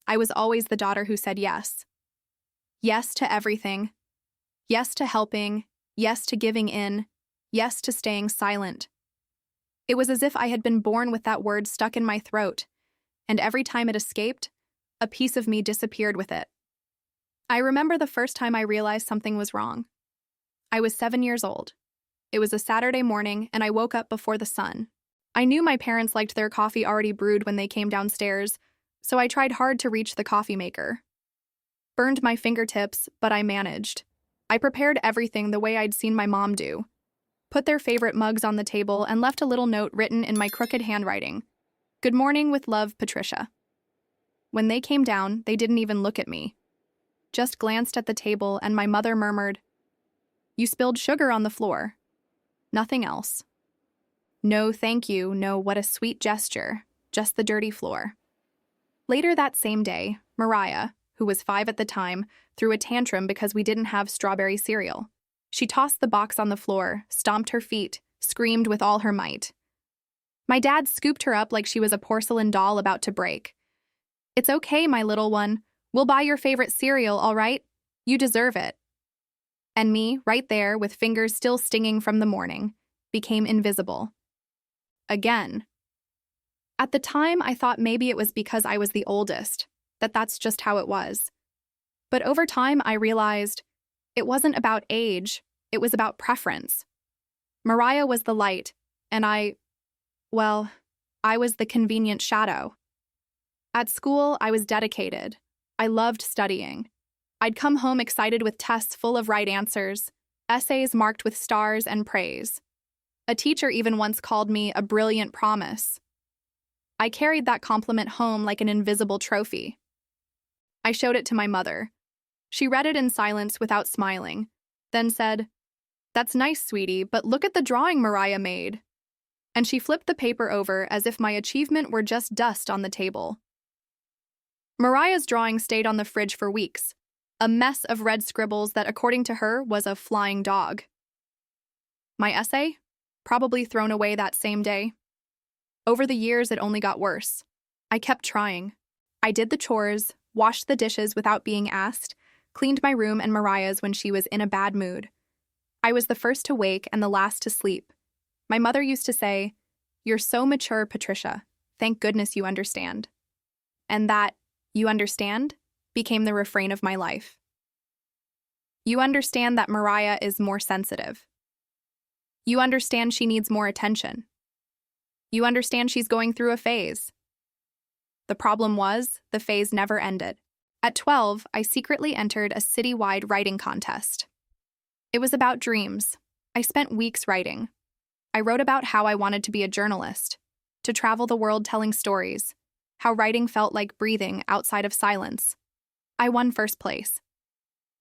I was always the daughter who said yes. Yes to everything. Yes to helping. Yes to giving in. Yes to staying silent. It was as if I had been born with that word stuck in my throat, and every time it escaped, a piece of me disappeared with it. I remember the first time I realized something was wrong. I was 7 years old. It was a Saturday morning, and I woke up before the sun. I knew my parents liked their coffee already brewed when they came downstairs, so I tried hard to reach the coffee maker. Burned my fingertips, but I managed. I prepared everything the way I'd seen my mom do. Put their favorite mugs on the table and left a little note written in my crooked handwriting. "Good morning with love, Patricia." When they came down, they didn't even look at me. Just glanced at the table, and my mother murmured, "You spilled sugar on the floor." Nothing else. No thank you, no what a sweet gesture, just the dirty floor. Later that same day, Mariah, who was 5 at the time, threw a tantrum because we didn't have strawberry cereal. She tossed the box on the floor, stomped her feet, screamed with all her might. My dad scooped her up like she was a porcelain doll about to break. "It's okay, my little one. We'll buy your favorite cereal, all right? You deserve it." And me, right there, with fingers still stinging from the morning, became invisible. Again. At the time, I thought maybe it was because I was the oldest, that's just how it was. But over time, I realized it wasn't about age, it was about preference. Mariah was the light, and I was the convenient shadow. At school, I was dedicated. I loved studying. I'd come home excited with tests full of right answers, essays marked with stars and praise. A teacher even once called me a brilliant promise. I carried that compliment home like an invisible trophy. I showed it to my mother. She read it in silence without smiling, then said, "That's nice, sweetie, but look at the drawing Mariah made." And she flipped the paper over as if my achievement were just dust on the table. Mariah's drawing stayed on the fridge for weeks, a mess of red scribbles that, according to her, was a flying dog. My essay? Probably thrown away that same day. Over the years, it only got worse. I kept trying. I did the chores, washed the dishes without being asked, cleaned my room and Mariah's when she was in a bad mood. I was the first to wake and the last to sleep. My mother used to say, "You're so mature, Patricia. Thank goodness you understand." And that, "You understand?" became the refrain of my life. You understand that Mariah is more sensitive. You understand she needs more attention. You understand she's going through a phase. The problem was, the phase never ended. At 12, I secretly entered a citywide writing contest. It was about dreams. I spent weeks writing. I wrote about how I wanted to be a journalist, to travel the world telling stories, how writing felt like breathing outside of silence. I won first place.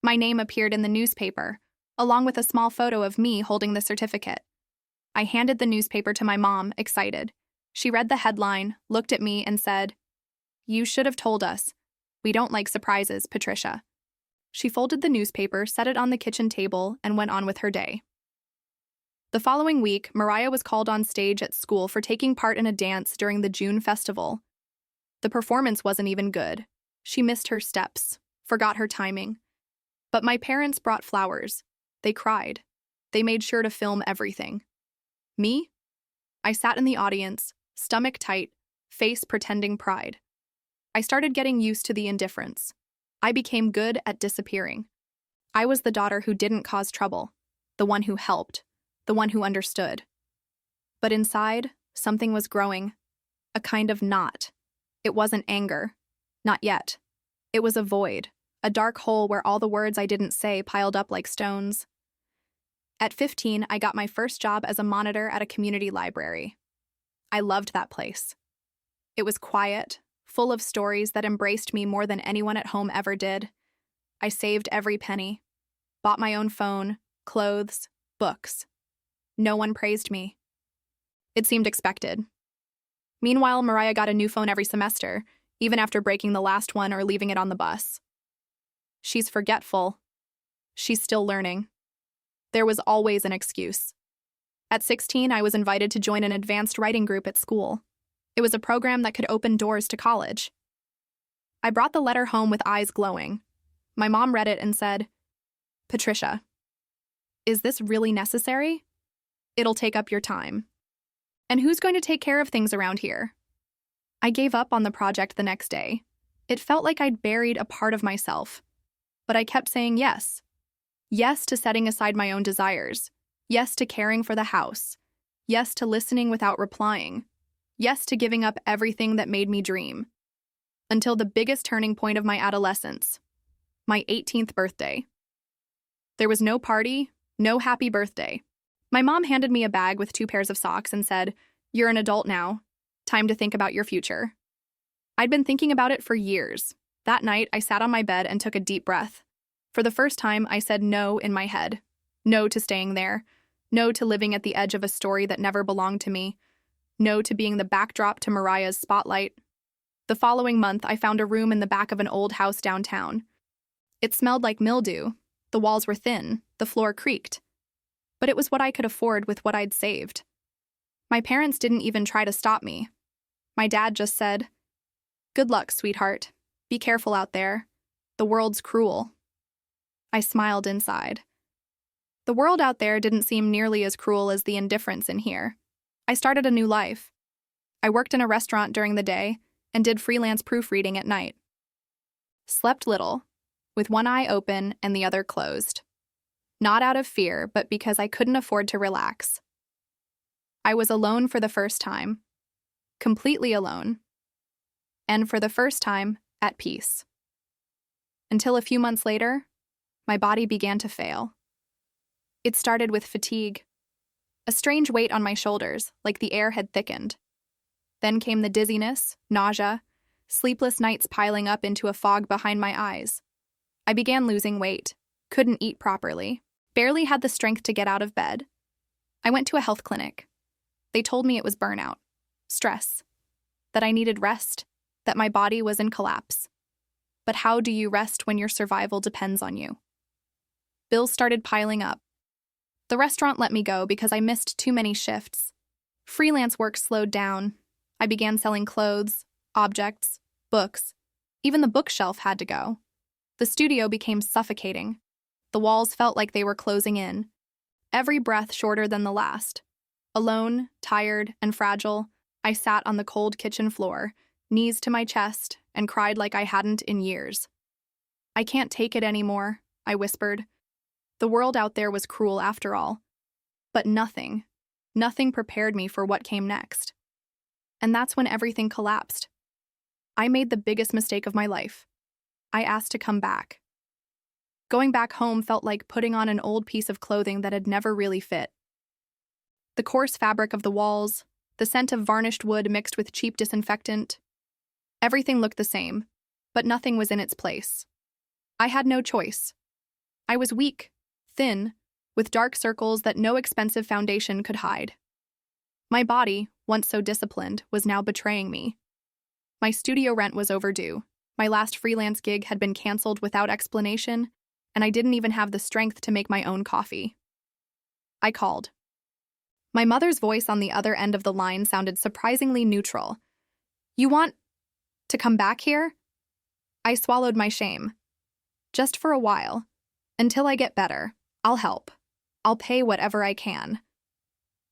My name appeared in the newspaper, along with a small photo of me holding the certificate. I handed the newspaper to my mom, excited. She read the headline, looked at me, and said, "You should have told us. We don't like surprises, Patricia." She folded the newspaper, set it on the kitchen table, and went on with her day. The following week, Mariah was called on stage at school for taking part in a dance during the June festival. The performance wasn't even good. She missed her steps, forgot her timing. But my parents brought flowers. They cried. They made sure to film everything. Me? I sat in the audience, stomach tight, face pretending pride. I started getting used to the indifference. I became good at disappearing. I was the daughter who didn't cause trouble, the one who helped, the one who understood. But inside, something was growing, a kind of knot. It wasn't anger. Not yet. It was a void, a dark hole where all the words I didn't say piled up like stones. At 15, I got my first job as a monitor at a community library. I loved that place. It was quiet, full of stories that embraced me more than anyone at home ever did. I saved every penny, bought my own phone, clothes, books. No one praised me. It seemed expected. Meanwhile, Mariah got a new phone every semester, even after breaking the last one or leaving it on the bus. She's forgetful. She's still learning. There was always an excuse. At 16, I was invited to join an advanced writing group at school. It was a program that could open doors to college. I brought the letter home with eyes glowing. My mom read it and said, "Patricia, is this really necessary? It'll take up your time. And who's going to take care of things around here?" I gave up on the project the next day. It felt like I'd buried a part of myself. But I kept saying yes. Yes to setting aside my own desires. Yes to caring for the house. Yes to listening without replying. Yes to giving up everything that made me dream. Until the biggest turning point of my adolescence, my 18th birthday. There was no party, no happy birthday. My mom handed me a bag with 2 pairs of socks and said, "You're an adult now. Time to think about your future." I'd been thinking about it for years. That night, I sat on my bed and took a deep breath. For the first time, I said no in my head. No to staying there. No to living at the edge of a story that never belonged to me. No to being the backdrop to Mariah's spotlight. The following month, I found a room in the back of an old house downtown. It smelled like mildew. The walls were thin. The floor creaked. But it was what I could afford with what I'd saved. My parents didn't even try to stop me. My dad just said, "Good luck, sweetheart. Be careful out there. The world's cruel." I smiled inside. The world out there didn't seem nearly as cruel as the indifference in here. I started a new life. I worked in a restaurant during the day and did freelance proofreading at night. Slept little, with one eye open and the other closed. Not out of fear, but because I couldn't afford to relax. I was alone for the first time. Completely alone. And for the first time, at peace. Until a few months later, my body began to fail. It started with fatigue. A strange weight on my shoulders, like the air had thickened. Then came the dizziness, nausea, sleepless nights piling up into a fog behind my eyes. I began losing weight, couldn't eat properly, barely had the strength to get out of bed. I went to a health clinic. They told me it was burnout, stress, that I needed rest, that my body was in collapse. But how do you rest when your survival depends on you? Bills started piling up. The restaurant let me go because I missed too many shifts. Freelance work slowed down. I began selling clothes, objects, books. Even the bookshelf had to go. The studio became suffocating. The walls felt like they were closing in. Every breath shorter than the last. Alone, tired, and fragile, I sat on the cold kitchen floor, knees to my chest, and cried like I hadn't in years. "I can't take it anymore," I whispered. The world out there was cruel after all. But nothing prepared me for what came next. And that's when everything collapsed. I made the biggest mistake of my life. I asked to come back. Going back home felt like putting on an old piece of clothing that had never really fit. The coarse fabric of the walls, the scent of varnished wood mixed with cheap disinfectant. Everything looked the same, but nothing was in its place. I had no choice. I was weak, thin, with dark circles that no expensive foundation could hide. My body, once so disciplined, was now betraying me. My studio rent was overdue. My last freelance gig had been canceled without explanation, and I didn't even have the strength to make my own coffee. I called. My mother's voice on the other end of the line sounded surprisingly neutral. "You want to come back here?" I swallowed my shame. "Just for a while. Until I get better. I'll help. I'll pay whatever I can."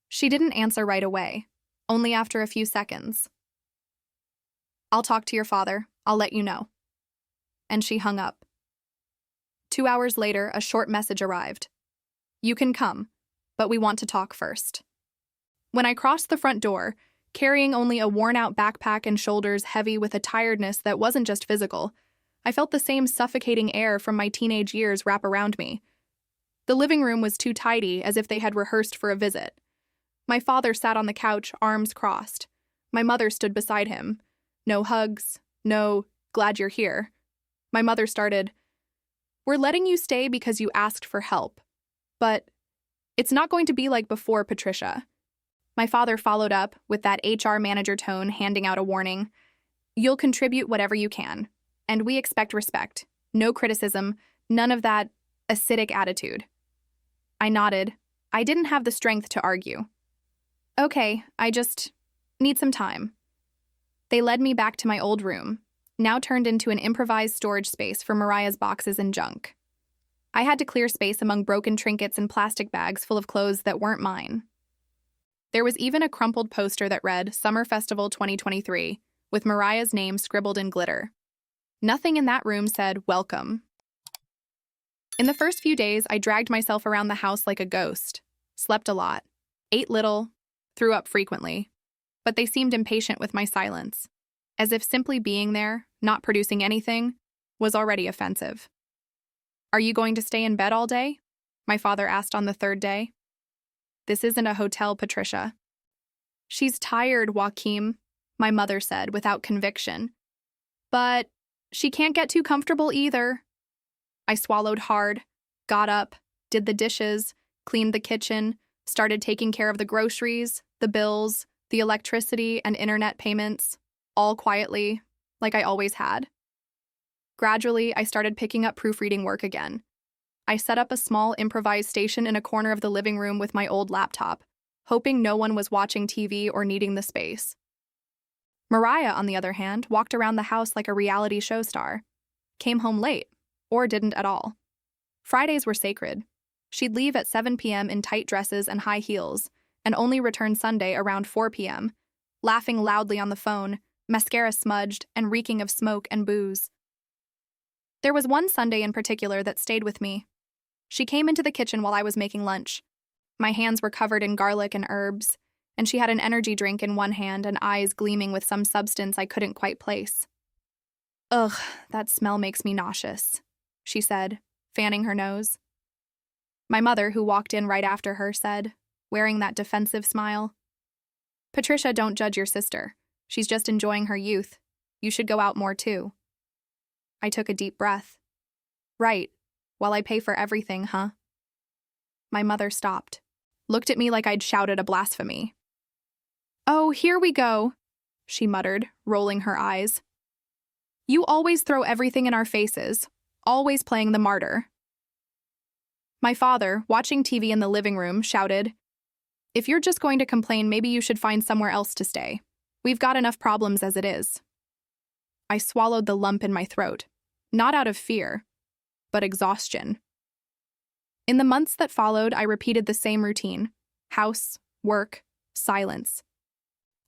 She didn't answer right away, only after a few seconds. "I'll talk to your father. I'll let you know." And she hung up. 2 hours later, a short message arrived. "You can come, but we want to talk first." When I crossed the front door, carrying only a worn-out backpack and shoulders heavy with a tiredness that wasn't just physical, I felt the same suffocating air from my teenage years wrap around me. The living room was too tidy, as if they had rehearsed for a visit. My father sat on the couch, arms crossed. My mother stood beside him. No hugs, no, "Glad you're here." My mother started, "We're letting you stay because you asked for help. But it's not going to be like before, Patricia." My father followed up with that HR manager tone, handing out a warning. "You'll contribute whatever you can. And we expect respect. No criticism, none of that acidic attitude." I nodded. I didn't have the strength to argue. "Okay, I just need some time." They led me back to my old room. now turned into an improvised storage space for Mariah's boxes and junk. I had to clear space among broken trinkets and plastic bags full of clothes that weren't mine. There was even a crumpled poster that read Summer Festival 2023, with Mariah's name scribbled in glitter. Nothing in that room said, "Welcome." In the first few days, I dragged myself around the house like a ghost, slept a lot, ate little, threw up frequently, but they seemed impatient with my silence, as if simply being there, not producing anything, was already offensive. "Are you going to stay in bed all day?" my father asked on the third day. "This isn't a hotel, Patricia." "She's tired, Joaquim," my mother said without conviction. "But she can't get too comfortable either." I swallowed hard, got up, did the dishes, cleaned the kitchen, started taking care of the groceries, the bills, the electricity and internet payments, all quietly, like I always had. Gradually, I started picking up proofreading work again. I set up a small improvised station in a corner of the living room with my old laptop, hoping no one was watching TV or needing the space. Mariah, on the other hand, walked around the house like a reality show star, came home late, or didn't at all. Fridays were sacred. She'd leave at 7 p.m. in tight dresses and high heels, and only return Sunday around 4 p.m., laughing loudly on the phone, mascara smudged and reeking of smoke and booze. There was one Sunday in particular that stayed with me. She came into the kitchen while I was making lunch. My hands were covered in garlic and herbs, and she had an energy drink in one hand and eyes gleaming with some substance I couldn't quite place. "Ugh, that smell makes me nauseous," she said, fanning her nose. My mother, who walked in right after her, said, wearing that defensive smile, "Patricia, don't judge your sister. She's just enjoying her youth. You should go out more too." I took a deep breath. "Right, while I pay for everything, huh?" My mother stopped, looked at me like I'd shouted a blasphemy. "Oh, here we go," she muttered, rolling her eyes. "You always throw everything in our faces, always playing the martyr." My father, watching TV in the living room, shouted, "If you're just going to complain, maybe you should find somewhere else to stay. We've got enough problems as it is." I swallowed the lump in my throat, not out of fear, but exhaustion. In the months that followed, I repeated the same routine: house, work, silence.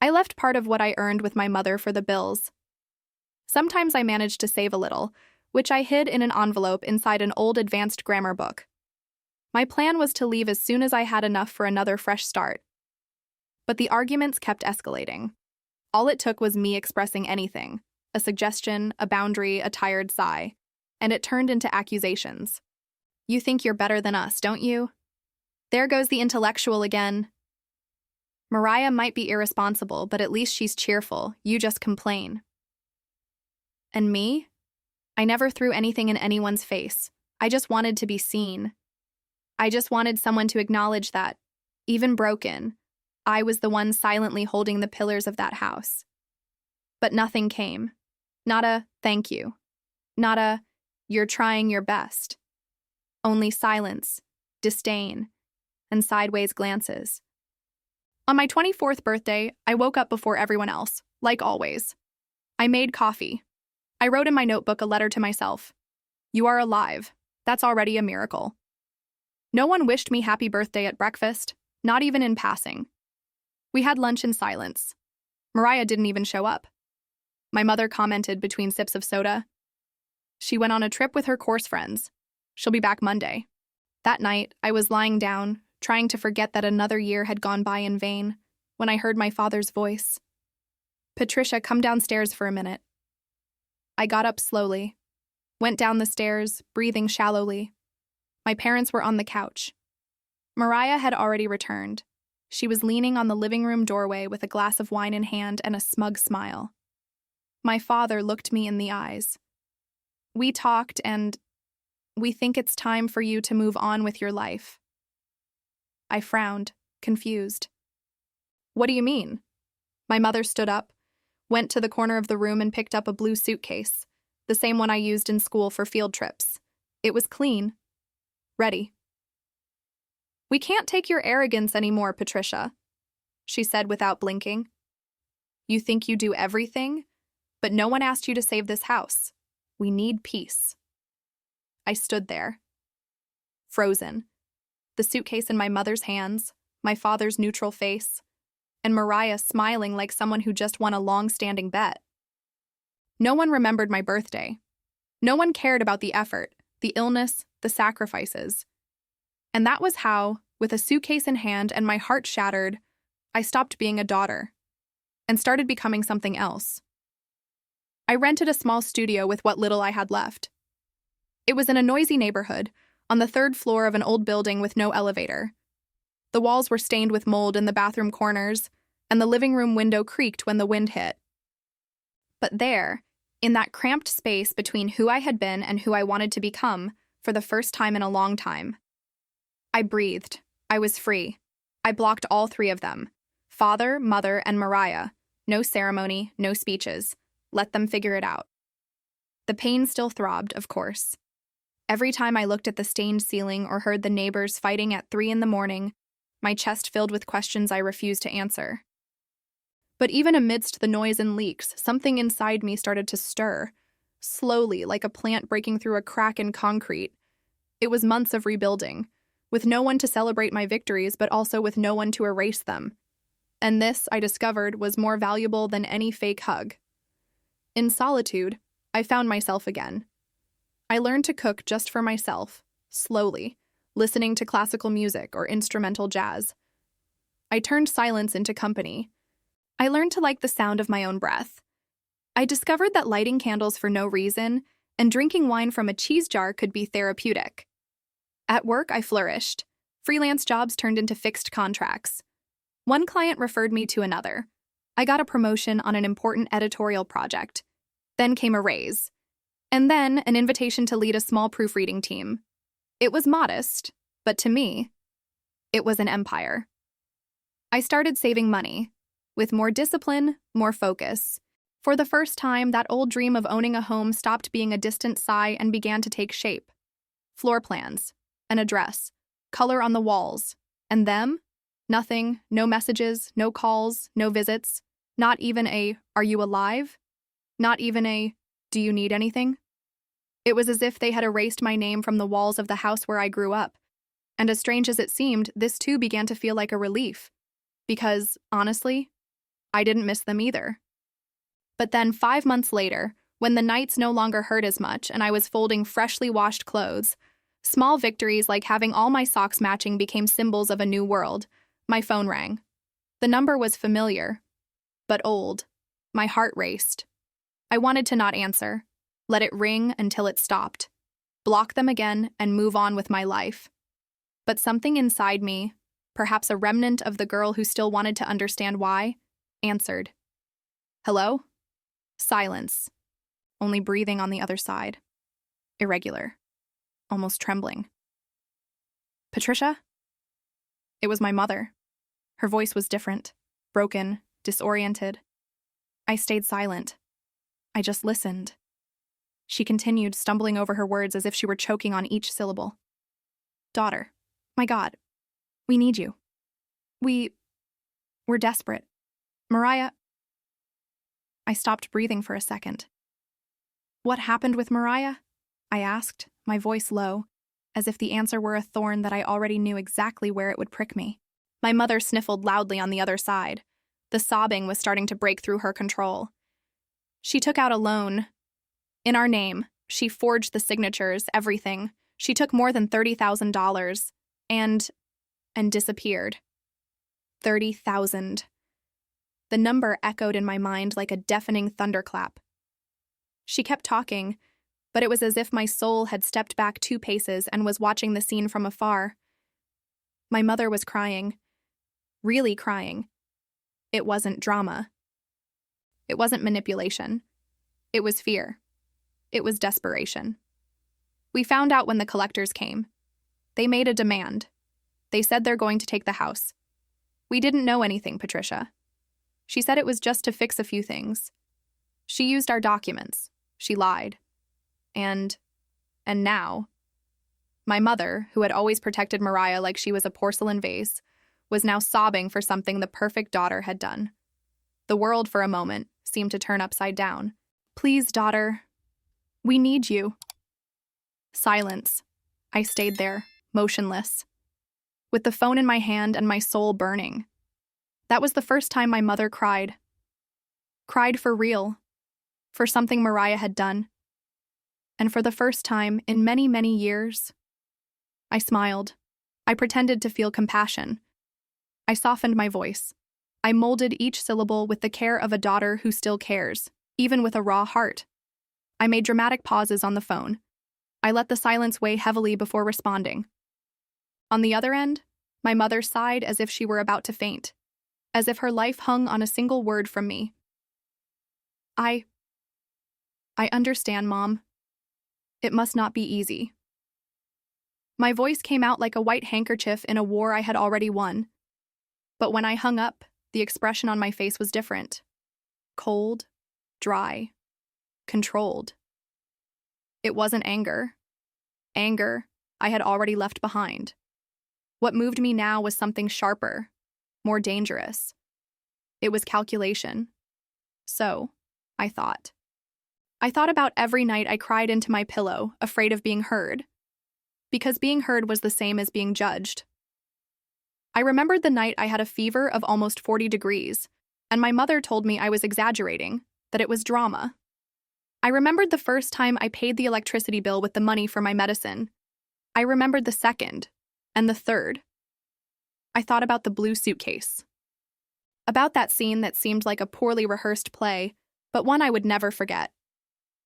I left part of what I earned with my mother for the bills. Sometimes I managed to save a little, which I hid in an envelope inside an old advanced grammar book. My plan was to leave as soon as I had enough for another fresh start. But the arguments kept escalating. All it took was me expressing anything, a suggestion, a boundary, a tired sigh, and it turned into accusations. "You think you're better than us, don't you? There goes the intellectual again. Mariah might be irresponsible, but at least she's cheerful. You just complain." And me? I never threw anything in anyone's face. I just wanted to be seen. I just wanted someone to acknowledge that, even broken, I was the one silently holding the pillars of that house. But nothing came. Not a "thank you." Not a "you're trying your best." Only silence, disdain, and sideways glances. On my 24th birthday, I woke up before everyone else, like always. I made coffee. I wrote in my notebook a letter to myself. You are alive. That's already a miracle. No one wished me happy birthday at breakfast, not even in passing. We had lunch in silence. Mariah didn't even show up. My mother commented between sips of soda. She went on a trip with her course friends. She'll be back Monday. That night, I was lying down, trying to forget that another year had gone by in vain, when I heard my father's voice. Patricia, come downstairs for a minute. I got up slowly, went down the stairs, breathing shallowly. My parents were on the couch. Mariah had already returned. She was leaning on the living room doorway with a glass of wine in hand and a smug smile. My father looked me in the eyes. We talked and we think it's time for you to move on with your life. I frowned, confused. What do you mean? My mother stood up, went to the corner of the room and picked up a blue suitcase, the same one I used in school for field trips. It was clean. Ready. We can't take your arrogance anymore, Patricia, she said without blinking. You think you do everything? But no one asked you to save this house. We need peace. I stood there, frozen, the suitcase in my mother's hands, my father's neutral face, and Mariah smiling like someone who just won a long-standing bet. No one remembered my birthday. No one cared about the effort, the illness, the sacrifices. And that was how, with a suitcase in hand and my heart shattered, I stopped being a daughter and started becoming something else. I rented a small studio with what little I had left. It was in a noisy neighborhood, on the third floor of an old building with no elevator. The walls were stained with mold in the bathroom corners, and the living room window creaked when the wind hit. But there, in that cramped space between who I had been and who I wanted to become, for the first time in a long time, I breathed. I was free. I blocked all three of them. Father, mother, and Mariah. No ceremony, no speeches. Let them figure it out. The pain still throbbed, of course. Every time I looked at the stained ceiling or heard the neighbors fighting at 3 a.m, my chest filled with questions I refused to answer. But even amidst the noise and leaks, something inside me started to stir, slowly, like a plant breaking through a crack in concrete. It was months of rebuilding, with no one to celebrate my victories, but also with no one to erase them. And this, I discovered, was more valuable than any fake hug. In solitude, I found myself again. I learned to cook just for myself, slowly, listening to classical music or instrumental jazz. I turned silence into company. I learned to like the sound of my own breath. I discovered that lighting candles for no reason and drinking wine from a cheese jar could be therapeutic. At work, I flourished. Freelance jobs turned into fixed contracts. One client referred me to another. I got a promotion on an important editorial project. Then came a raise. And then an invitation to lead a small proofreading team. It was modest, but to me, it was an empire. I started saving money, with more discipline, more focus. For the first time, that old dream of owning a home stopped being a distant sigh and began to take shape. Floor plans, an address, color on the walls, and them? Nothing, no messages, no calls, no visits, not even a, "Are you alive?" Not even a, "Do you need anything?" It was as if they had erased my name from the walls of the house where I grew up. And as strange as it seemed, this too began to feel like a relief. Because, honestly, I didn't miss them either. But then 5 months later, when the nights no longer hurt as much and I was folding freshly washed clothes, small victories like having all my socks matching became symbols of a new world. My phone rang. The number was familiar, but old. My heart raced. I wanted to not answer, let it ring until it stopped, block them again, and move on with my life. But something inside me, perhaps a remnant of the girl who still wanted to understand why, answered. Hello? Silence. Only breathing on the other side. Irregular. Almost trembling. Patricia? It was my mother. Her voice was different, broken, disoriented. I stayed silent. I just listened. She continued, stumbling over her words as if she were choking on each syllable. Daughter, my God, we need you. We're desperate. Mariah. I stopped breathing for a second. What happened with Mariah? I asked, my voice low, as if the answer were a thorn that I already knew exactly where it would prick me. My mother sniffled loudly on the other side. The sobbing was starting to break through her control. She took out a loan. In our name, she forged the signatures, everything. She took more than $30,000 and disappeared. 30,000. The number echoed in my mind like a deafening thunderclap. She kept talking, but it was as if my soul had stepped back 2 paces and was watching the scene from afar. My mother was crying. Really crying. It wasn't drama. It wasn't manipulation. It was fear. It was desperation. We found out when the collectors came. They made a demand. They said they're going to take the house. We didn't know anything, Patricia. She said it was just to fix a few things. She used our documents. She lied. And now, my mother, who had always protected Mariah like she was a porcelain vase, was now sobbing for something the perfect daughter had done. The world, for a moment, seemed to turn upside down. Please, daughter. We need you. Silence. I stayed there, motionless, with the phone in my hand and my soul burning. That was the first time my mother cried. Cried for real, for something Mariah had done. And for the first time in many, many years, I smiled. I pretended to feel compassion. I softened my voice. I molded each syllable with the care of a daughter who still cares, even with a raw heart. I made dramatic pauses on the phone. I let the silence weigh heavily before responding. On the other end, my mother sighed as if she were about to faint, as if her life hung on a single word from me. I understand, Mom. It must not be easy. My voice came out like a white handkerchief in a war I had already won. But when I hung up, the expression on my face was different. Cold, dry, controlled. It wasn't anger. Anger I had already left behind. What moved me now was something sharper, more dangerous. It was calculation. So, I thought. I thought about every night I cried into my pillow, afraid of being heard. Because being heard was the same as being judged. I remembered the night I had a fever of almost 40 degrees, and my mother told me I was exaggerating, that it was drama. I remembered the first time I paid the electricity bill with the money for my medicine. I remembered the second, and the third. I thought about the blue suitcase. About that scene that seemed like a poorly rehearsed play, but one I would never forget.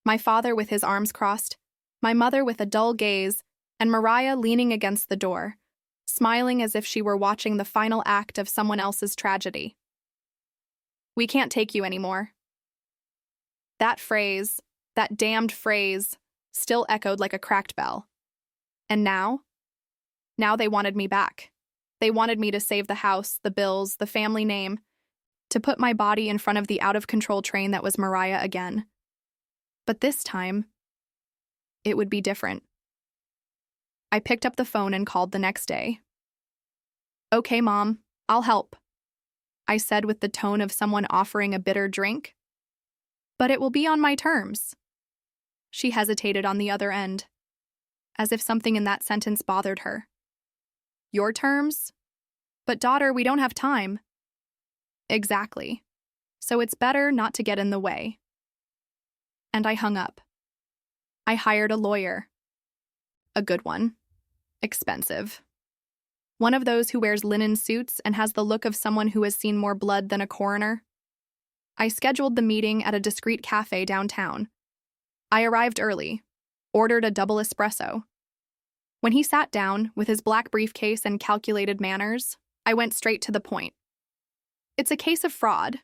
My father with his arms crossed, my mother with a dull gaze, and Mariah leaning against the door, smiling as if she were watching the final act of someone else's tragedy. We can't take you anymore. That phrase, that damned phrase, still echoed like a cracked bell. And now? Now they wanted me back. They wanted me to save the house, the bills, the family name, to put my body in front of the out-of-control train that was Mariah again. But this time, it would be different. I picked up the phone and called the next day. Okay, Mom, I'll help, I said with the tone of someone offering a bitter drink. But it will be on my terms. She hesitated on the other end, as if something in that sentence bothered her. Your terms? But daughter, we don't have time. Exactly. So it's better not to get in the way. And I hung up. I hired a lawyer. A good one. Expensive. One of those who wears linen suits and has the look of someone who has seen more blood than a coroner. I scheduled the meeting at a discreet cafe downtown. I arrived early, ordered a double espresso. When he sat down, with his black briefcase and calculated manners, I went straight to the point. It's a case of fraud.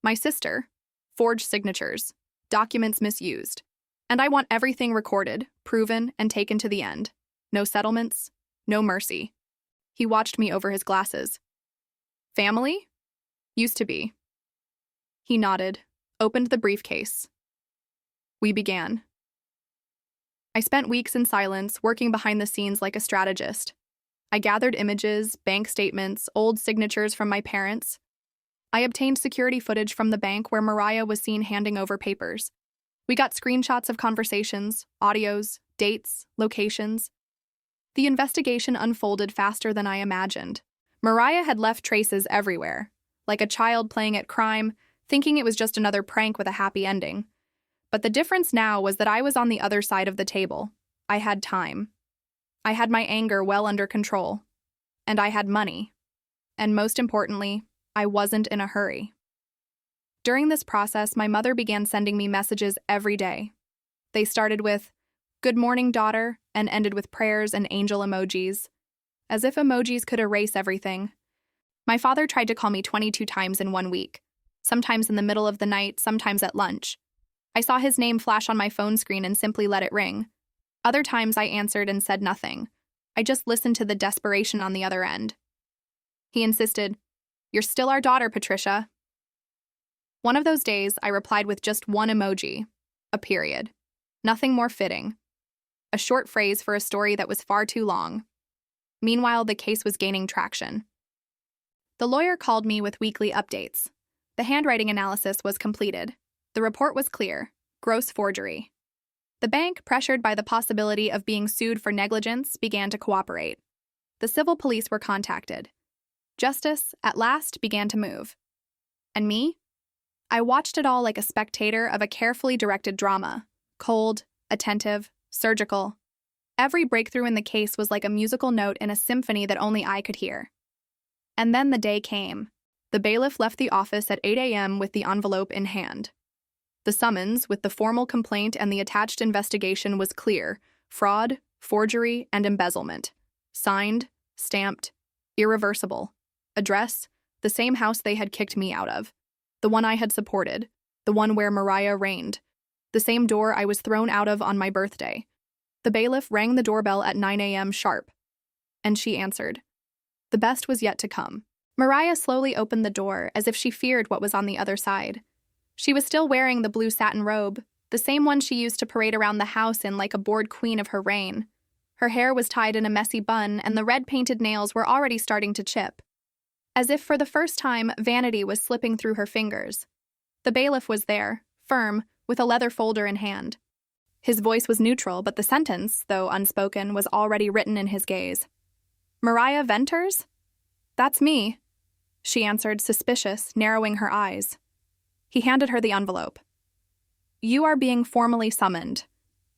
My sister, forged signatures, documents misused, and I want everything recorded, proven, and taken to the end. No settlements, no mercy. He watched me over his glasses. Family? Used to be. He nodded, opened the briefcase. We began. I spent weeks in silence, working behind the scenes like a strategist. I gathered images, bank statements, old signatures from my parents. I obtained security footage from the bank where Mariah was seen handing over papers. We got screenshots of conversations, audios, dates, locations. The investigation unfolded faster than I imagined. Mariah had left traces everywhere, like a child playing at crime, thinking it was just another prank with a happy ending. But the difference now was that I was on the other side of the table. I had time. I had my anger well under control. And I had money. And most importantly, I wasn't in a hurry. During this process, my mother began sending me messages every day. They started with, "Good morning, daughter," and ended with prayers and angel emojis. As if emojis could erase everything. My father tried to call me 22 times in 1 week. Sometimes in the middle of the night, sometimes at lunch. I saw his name flash on my phone screen and simply let it ring. Other times I answered and said nothing. I just listened to the desperation on the other end. He insisted, "You're still our daughter, Patricia." One of those days, I replied with just one emoji, a period. Nothing more fitting. A short phrase for a story that was far too long. Meanwhile, the case was gaining traction. The lawyer called me with weekly updates. The handwriting analysis was completed. The report was clear. Gross forgery. The bank, pressured by the possibility of being sued for negligence, began to cooperate. The civil police were contacted. Justice, at last, began to move. And me? I watched it all like a spectator of a carefully directed drama. Cold, attentive, surgical. Every breakthrough in the case was like a musical note in a symphony that only I could hear. And then the day came. The bailiff left the office at 8 a.m. with the envelope in hand. The summons, with the formal complaint and the attached investigation, was clear: fraud, forgery, and embezzlement. Signed, stamped, irreversible. Address: the same house they had kicked me out of. The one I had supported. The one where Mariah reigned. The same door I was thrown out of on my birthday. The bailiff rang the doorbell at 9 a.m. sharp. And she answered. The best was yet to come. Mariah slowly opened the door as if she feared what was on the other side. She was still wearing the blue satin robe, the same one she used to parade around the house in like a bored queen of her reign. Her hair was tied in a messy bun, and the red-painted nails were already starting to chip. As if for the first time, vanity was slipping through her fingers. The bailiff was there, firm, with a leather folder in hand. His voice was neutral, but the sentence, though unspoken, was already written in his gaze. Mariah Venters? That's me, she answered, suspicious, narrowing her eyes. He handed her the envelope. You are being formally summoned.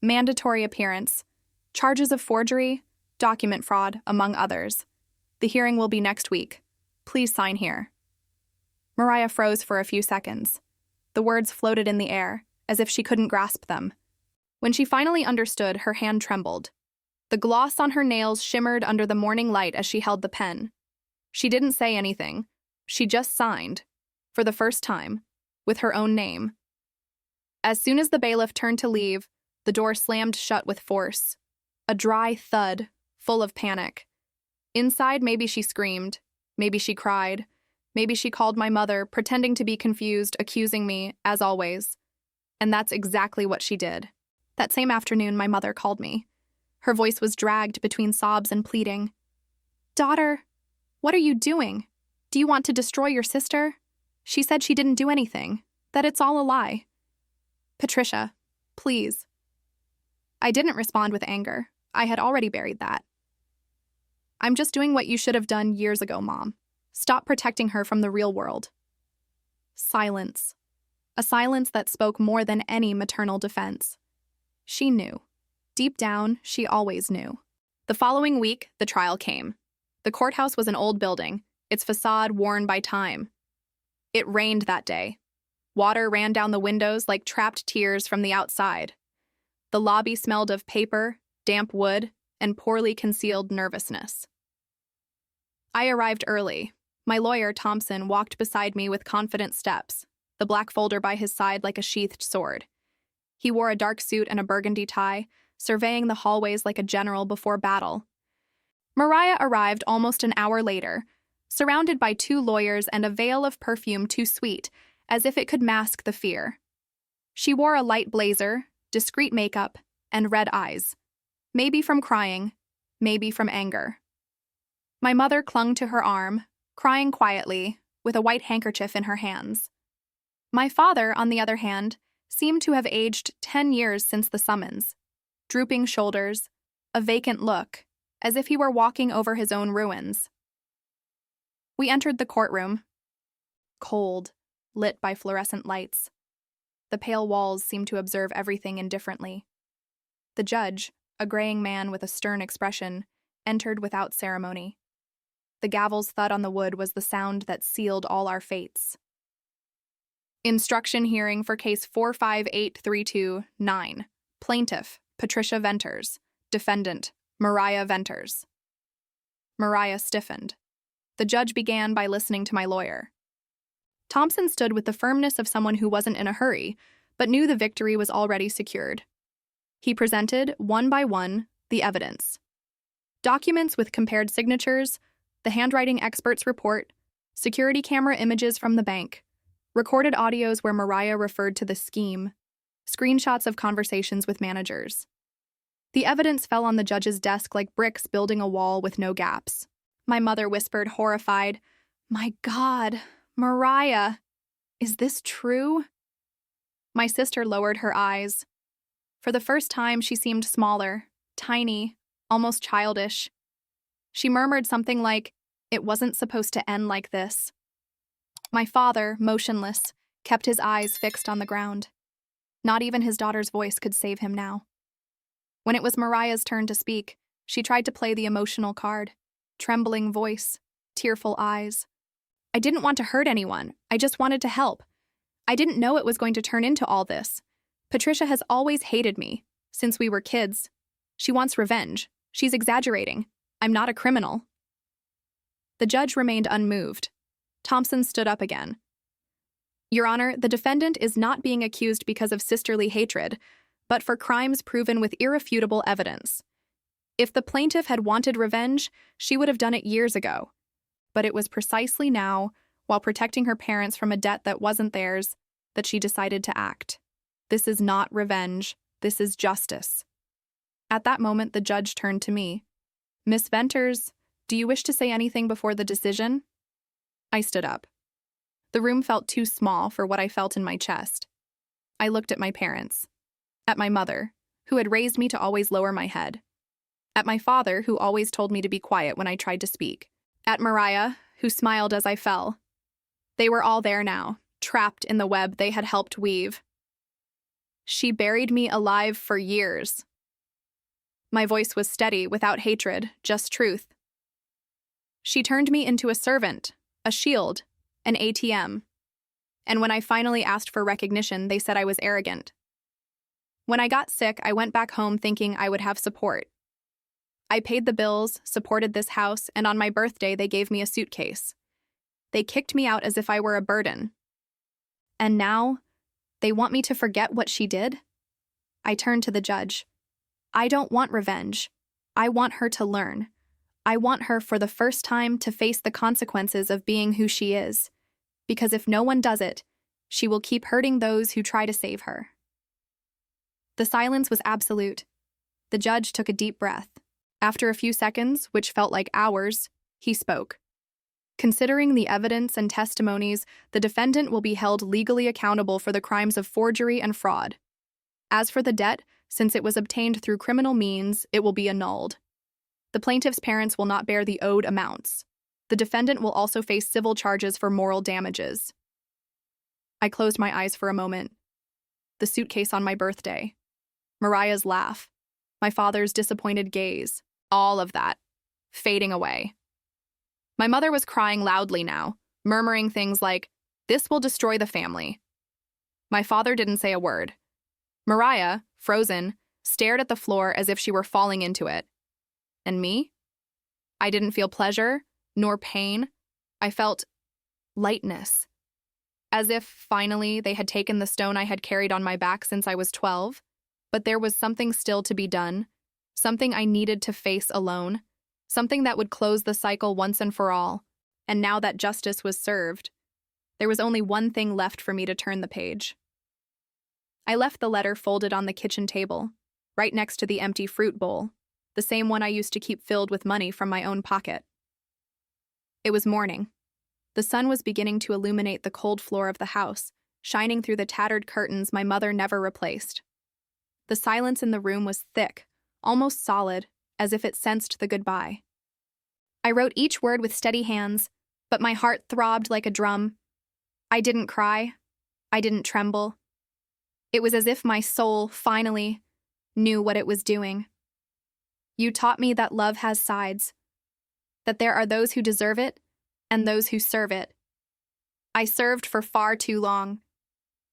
Mandatory appearance. Charges of forgery, document fraud, among others. The hearing will be next week. Please sign here. Mariah froze for a few seconds. The words floated in the air, as if she couldn't grasp them. When she finally understood, her hand trembled. The gloss on her nails shimmered under the morning light as she held the pen. She didn't say anything. She just signed, for the first time, with her own name. As soon as the bailiff turned to leave, the door slammed shut with force. A dry thud, full of panic. Inside, maybe she screamed, maybe she cried, maybe she called my mother, pretending to be confused, accusing me, as always. And that's exactly what she did. That same afternoon, my mother called me. Her voice was dragged between sobs and pleading. Daughter, what are you doing? Do you want to destroy your sister? She said she didn't do anything, that it's all a lie. Patricia, please. I didn't respond with anger. I had already buried that. I'm just doing what you should have done years ago, Mom. Stop protecting her from the real world. Silence. A silence that spoke more than any maternal defense. She knew. Deep down, she always knew. The following week, the trial came. The courthouse was an old building, its facade worn by time. It rained that day. Water ran down the windows like trapped tears from the outside. The lobby smelled of paper, damp wood, and poorly concealed nervousness. I arrived early. My lawyer, Thompson, walked beside me with confident steps, the black folder by his side like a sheathed sword. He wore a dark suit and a burgundy tie, surveying the hallways like a general before battle. Mariah arrived almost an hour later, surrounded by 2 lawyers and a veil of perfume too sweet, as if it could mask the fear. She wore a light blazer, discreet makeup, and red eyes. Maybe from crying, maybe from anger. My mother clung to her arm, crying quietly, with a white handkerchief in her hands. My father, on the other hand, seemed to have aged 10 years since the summons. Drooping shoulders, a vacant look, as if he were walking over his own ruins. We entered the courtroom. Cold, lit by fluorescent lights. The pale walls seemed to observe everything indifferently. The judge, a graying man with a stern expression, entered without ceremony. The gavel's thud on the wood was the sound that sealed all our fates. Instruction hearing for case 458329. Plaintiff, Patricia Venters. Defendant, Mariah Venters. Mariah stiffened. The judge began by listening to my lawyer. Thompson stood with the firmness of someone who wasn't in a hurry, but knew the victory was already secured. He presented, one by one, the evidence. Documents with compared signatures, the handwriting expert's report, security camera images from the bank, recorded audios where Mariah referred to the scheme, screenshots of conversations with managers. The evidence fell on the judge's desk like bricks building a wall with no gaps. My mother whispered, horrified, "My God, Mariah, is this true?" My sister lowered her eyes. For the first time, she seemed smaller, tiny, almost childish. She murmured something like, "It wasn't supposed to end like this." My father, motionless, kept his eyes fixed on the ground. Not even his daughter's voice could save him now. When it was Mariah's turn to speak, she tried to play the emotional card. Trembling voice, tearful eyes. "I didn't want to hurt anyone. I just wanted to help. I didn't know it was going to turn into all this. Patricia has always hated me, since we were kids. She wants revenge. She's exaggerating. I'm not a criminal." The judge remained unmoved. Thompson stood up again. "Your Honor, the defendant is not being accused because of sisterly hatred, but for crimes proven with irrefutable evidence. If the plaintiff had wanted revenge, she would have done it years ago. But it was precisely now, while protecting her parents from a debt that wasn't theirs, that she decided to act. This is not revenge. This is justice." At that moment, the judge turned to me. "Miss Venters, do you wish to say anything before the decision?" I stood up. The room felt too small for what I felt in my chest. I looked at my parents. At my mother, who had raised me to always lower my head. At my father, who always told me to be quiet when I tried to speak. At Mariah, who smiled as I fell. They were all there now, trapped in the web they had helped weave. She buried me alive for years. My voice was steady, without hatred, just truth. She turned me into a servant, a shield, an ATM. And when I finally asked for recognition, they said I was arrogant. When I got sick, I went back home thinking I would have support. I paid the bills, supported this house, and on my birthday, they gave me a suitcase. They kicked me out as if I were a burden. And now, they want me to forget what she did? I turned to the judge. I don't want revenge. I want her to learn. I want her for the first time to face the consequences of being who she is. Because if no one does it, she will keep hurting those who try to save her. The silence was absolute. The judge took a deep breath. After a few seconds, which felt like hours, he spoke. "Considering the evidence and testimonies, the defendant will be held legally accountable for the crimes of forgery and fraud. As for the debt, since it was obtained through criminal means, it will be annulled. The plaintiff's parents will not bear the owed amounts. The defendant will also face civil charges for moral damages." I closed my eyes for a moment. The suitcase on my birthday. Mariah's laugh. My father's disappointed gaze. All of that. Fading away. My mother was crying loudly now, murmuring things like, "This will destroy the family." My father didn't say a word. Mariah, frozen, stared at the floor as if she were falling into it. And me? I didn't feel pleasure, nor pain. I felt lightness. As if, finally, they had taken the stone I had carried on my back since I was 12. But there was something still to be done, something I needed to face alone, something that would close the cycle once and for all. And now that justice was served, there was only one thing left for me to turn the page. I left the letter folded on the kitchen table, right next to the empty fruit bowl, the same one I used to keep filled with money from my own pocket. It was morning. The sun was beginning to illuminate the cold floor of the house, shining through the tattered curtains my mother never replaced. The silence in the room was thick, almost solid, as if it sensed the goodbye. I wrote each word with steady hands, but my heart throbbed like a drum. I didn't cry. I didn't tremble. It was as if my soul, finally, knew what it was doing. You taught me that love has sides, that there are those who deserve it and those who serve it. I served for far too long.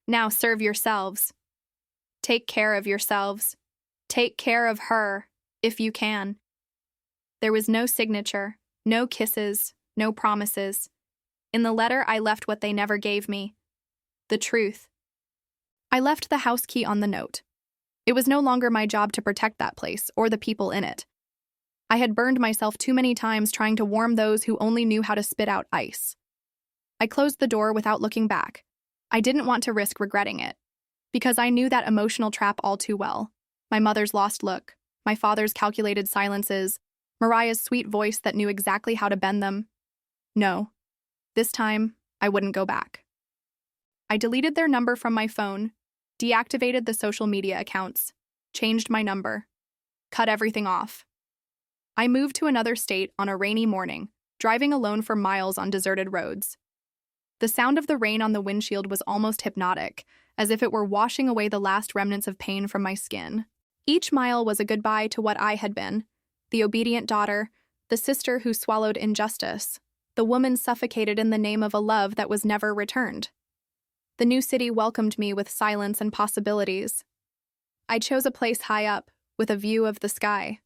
Now serve yourselves. Take care of yourselves. Take care of her, if you can. There was no signature, no kisses, no promises. In the letter, I left what they never gave me. The truth. I left the house key on the note. It was no longer my job to protect that place or the people in it. I had burned myself too many times trying to warm those who only knew how to spit out ice. I closed the door without looking back. I didn't want to risk regretting it, because I knew that emotional trap all too well. My mother's lost look, my father's calculated silences, Mariah's sweet voice that knew exactly how to bend them. No, this time, I wouldn't go back. I deleted their number from my phone, deactivated the social media accounts, changed my number, cut everything off. I moved to another state on a rainy morning, driving alone for miles on deserted roads. The sound of the rain on the windshield was almost hypnotic, as if it were washing away the last remnants of pain from my skin. Each mile was a goodbye to what I had been, the obedient daughter, the sister who swallowed injustice, the woman suffocated in the name of a love that was never returned. The new city welcomed me with silence and possibilities. I chose a place high up, with a view of the sky.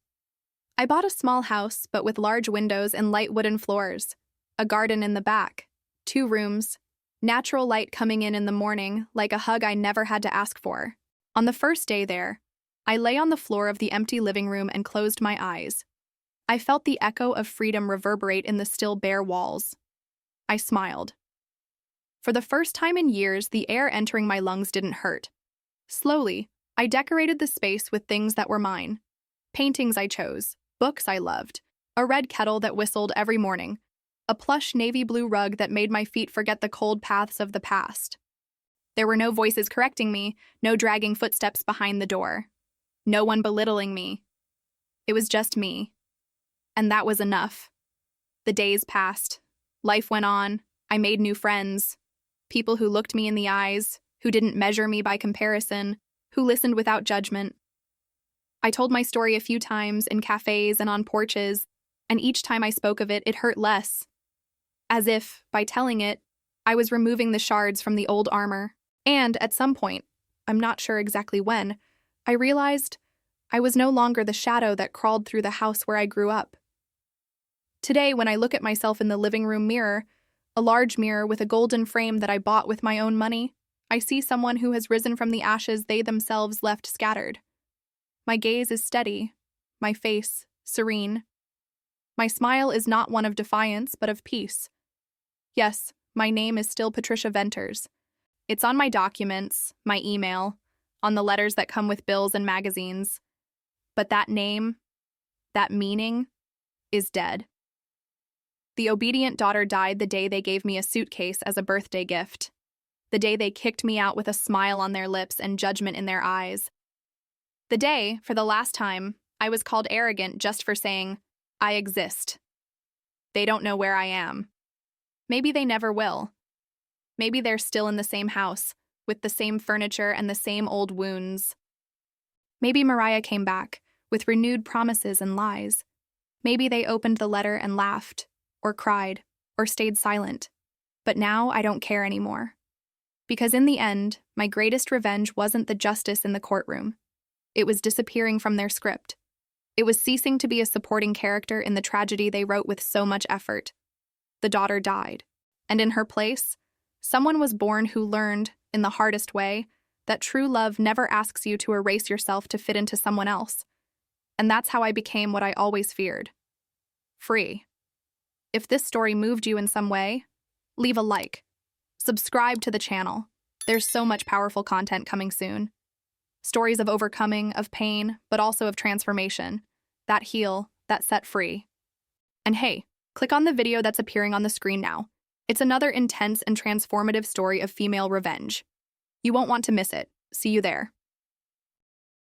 I bought a small house, but with large windows and light wooden floors, a garden in the back, 2 rooms, natural light coming in the morning like a hug I never had to ask for. On the first day there, I lay on the floor of the empty living room and closed my eyes. I felt the echo of freedom reverberate in the still bare walls. I smiled. For the first time in years, the air entering my lungs didn't hurt. Slowly, I decorated the space with things that were mine. Paintings I chose, books I loved, a red kettle that whistled every morning, a plush navy blue rug that made my feet forget the cold paths of the past. There were no voices correcting me, no dragging footsteps behind the door, no one belittling me. It was just me. And that was enough. The days passed. Life went on. I made new friends. People who looked me in the eyes, who didn't measure me by comparison, who listened without judgment. I told my story a few times in cafes and on porches, and each time I spoke of it, it hurt less. As if, by telling it, I was removing the shards from the old armor. And at some point, I'm not sure exactly when, I realized I was no longer the shadow that crawled through the house where I grew up. Today, when I look at myself in the living room mirror, a large mirror with a golden frame that I bought with my own money, I see someone who has risen from the ashes they themselves left scattered. My gaze is steady, my face serene. My smile is not one of defiance, but of peace. Yes, my name is still Patricia Venters. It's on my documents, my email, on the letters that come with bills and magazines. But that name, that meaning, is dead. The obedient daughter died the day they gave me a suitcase as a birthday gift. The day they kicked me out with a smile on their lips and judgment in their eyes. The day, for the last time, I was called arrogant just for saying, I exist. They don't know where I am. Maybe they never will. Maybe they're still in the same house, with the same furniture and the same old wounds. Maybe Mariah came back, with renewed promises and lies. Maybe they opened the letter and laughed, or cried, or stayed silent. But now I don't care anymore. Because in the end, my greatest revenge wasn't the justice in the courtroom. It was disappearing from their script. It was ceasing to be a supporting character in the tragedy they wrote with so much effort. The daughter died, and in her place, someone was born who learned, in the hardest way, that true love never asks you to erase yourself to fit into someone else. And that's how I became what I always feared. Free. If this story moved you in some way, leave a like. Subscribe to the channel. There's so much powerful content coming soon. Stories of overcoming, of pain, but also of transformation. That heal, that set free. And hey, click on the video that's appearing on the screen now. It's another intense and transformative story of female revenge. You won't want to miss it. See you there.